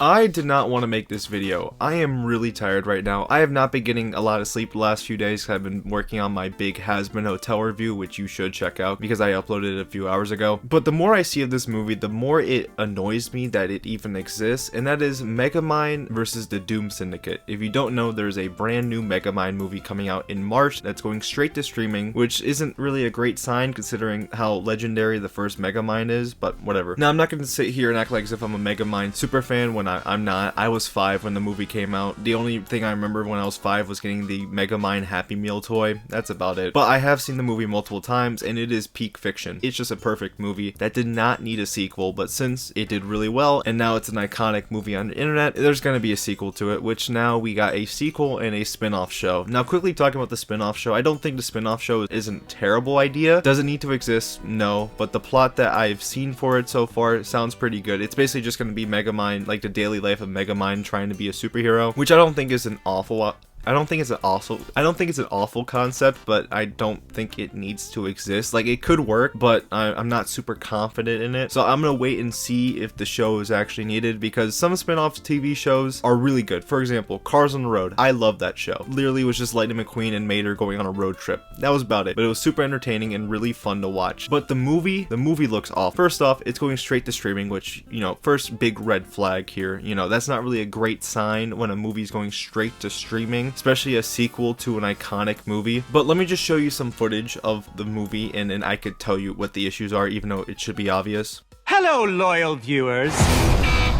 I did not want to make this video. I am really tired right now. I have not been getting a lot of sleep the last few days. I've been working on my big Has-Been Hotel review, which you should check out because I uploaded it a few hours ago. But the more I see of this movie, the more it annoys me that it even exists, and that is Megamind versus the Doom Syndicate. If you don't know, there's a brand new Megamind movie coming out in March that's going straight to streaming, which isn't really a great sign considering how legendary the first Megamind is, but whatever. Now, I'm not going to sit here and act like as if I'm a Megamind super fan when I'm not. I was 5 when the movie came out. The only thing I remember when I was 5 was getting the Megamind Happy Meal toy. That's about it. But I have seen the movie multiple times, and it is peak fiction. It's just a perfect movie that did not need a sequel, but since it did really well, and now it's an iconic movie on the internet, there's going to be a sequel to it, which now we got a sequel and a spin-off show. Now, quickly talking about the spin-off show, I don't think the spin-off show isn't a terrible idea. Does it need to exist? No. But the plot that I've seen for it so far sounds pretty good. It's basically just going to be Megamind, like the daily life of Megamind trying to be a superhero, which I don't think is an awful I don't think it's an awful concept, but I don't think it needs to exist. Like, it could work, but I'm not super confident in it. So I'm gonna wait and see if the show is actually needed, because some spin-off TV shows are really good. For example, Cars on the Road. I love that show. Literally was just Lightning McQueen and Mater going on a road trip. That was about it, but it was super entertaining and really fun to watch. But the movie looks off. First off, it's going straight to streaming, which, you know, first big red flag here. You know, that's not really a great sign when a movie's going straight to streaming, especially a sequel to an iconic movie. But let me just show you some footage of the movie, and then I could tell you what the issues are, even though it should be obvious. Hello, loyal viewers.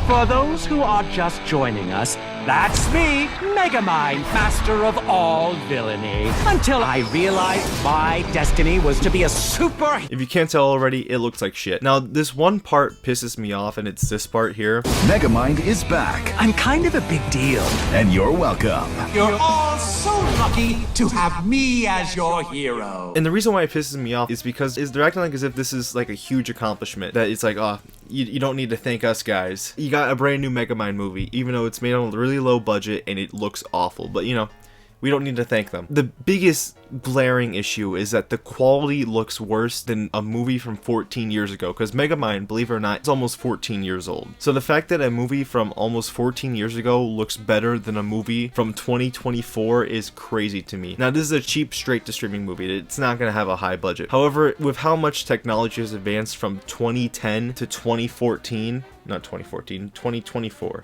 For those who are just joining us, that's me, Megamind, master of all villainy. Until I realized my destiny was to be a super... If you can't tell already, it looks like shit. Now, this one part pisses me off, and it's this part here. Megamind is back. I'm kind of a big deal. And you're welcome. You're all so lucky to have me as your hero. And the reason why it pisses me off is because they're acting like as if this is like a huge accomplishment. That it's like, oh, you don't need to thank us guys. You got a brand new Megamind movie, even though it's made on a really low budget and it looks awful. But you know, we don't need to thank them. The biggest glaring issue is that the quality looks worse than a movie from 14 years ago, because Megamind, believe it or not, is almost 14 years old. So the fact that a movie from almost 14 years ago looks better than a movie from 2024 is crazy to me. Now, this is a cheap straight to streaming movie. It's not going to have a high budget. However, with how much technology has advanced from 2010 to 2014, not 2014, 2024.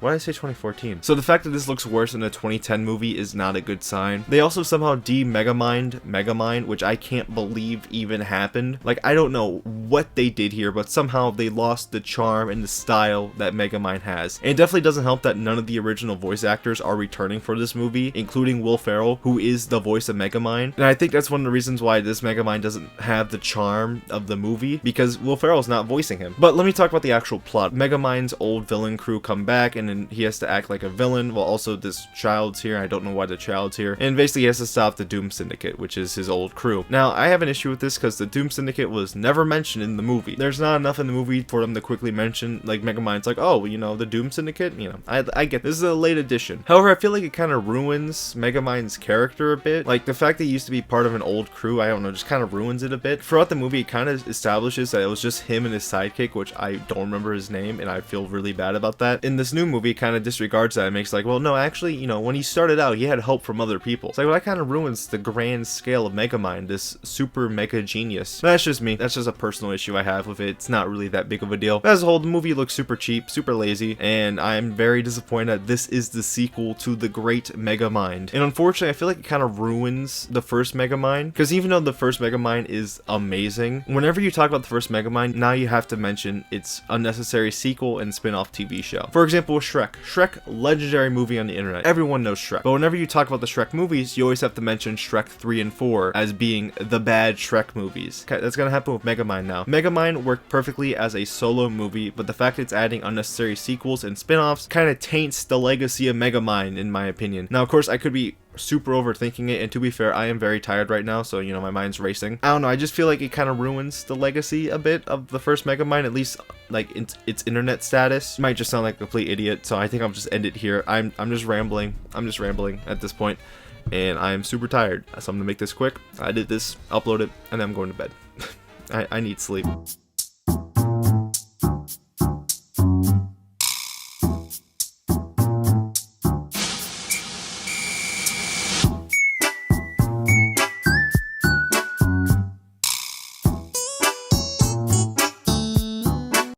Why did I say 2014? So the fact that this looks worse than a 2010 movie is not a good sign. They also somehow Megamind, which I can't believe even happened. Like, I don't know what they did here, but somehow they lost the charm and the style that Megamind has. And it definitely doesn't help that none of the original voice actors are returning for this movie, including Will Ferrell, who is the voice of Megamind. And I think that's one of the reasons why this Megamind doesn't have the charm of the movie, because Will Ferrell's not voicing him. But let me talk about the actual plot. Megamind's old villain crew come back, and he has to act like a villain, while also this child's here. I don't know why the child's here. And basically he has to stop the Doom Syndicate, which is his old crew. Now, I have an issue with this because the Doom Syndicate was never mentioned in the movie. There's not enough in the movie for them to quickly mention, like Megamind's like, oh, you know, the Doom Syndicate, you know, I get this is a late addition. However, I feel like it kind of ruins Megamind's character a bit. Like, the fact that he used to be part of an old crew, I don't know, just kind of ruins it a bit. Throughout the movie, it kind of establishes that it was just him and his sidekick, which I don't remember his name, and I feel really bad about that. In this new movie, it kind of disregards that and makes like, well, no, actually, you know, when he started out, he had help from other people. It's like, well, that kind of ruins the grand scale of Megamind, this super mega genius. But that's just me. That's just a personal issue I have with it. It's not really that big of a deal. But as a whole, the movie looks super cheap, super lazy, and I'm very disappointed that this is the sequel to the great Megamind. And unfortunately, I feel like it kind of ruins the first Megamind, because even though the first Megamind is amazing, whenever you talk about the first Megamind, now you have to mention its unnecessary sequel and spin-off TV show. For example, Shrek. Shrek, legendary movie on the internet. Everyone knows Shrek. But whenever you talk about the Shrek movies, you always have to mention Shrek 3 and 4 as being the bad Shrek movies. Okay, that's gonna happen with Megamind now. Megamind worked perfectly as a solo movie, but the fact it's adding unnecessary sequels and spin-offs kind of taints the legacy of Megamind, in my opinion. Now, of course, I could be super overthinking it, and to be fair, I am very tired right now, so you know, my mind's racing. I don't know, I just feel like it kind of ruins the legacy a bit of the first Megamind, at least like its internet status. Might just sound like a complete idiot, so I think I'll just end it here. I'm just rambling at this point, and I'm super tired, so I'm gonna make this quick. I did this, upload it, and then I'm going to bed. I need sleep.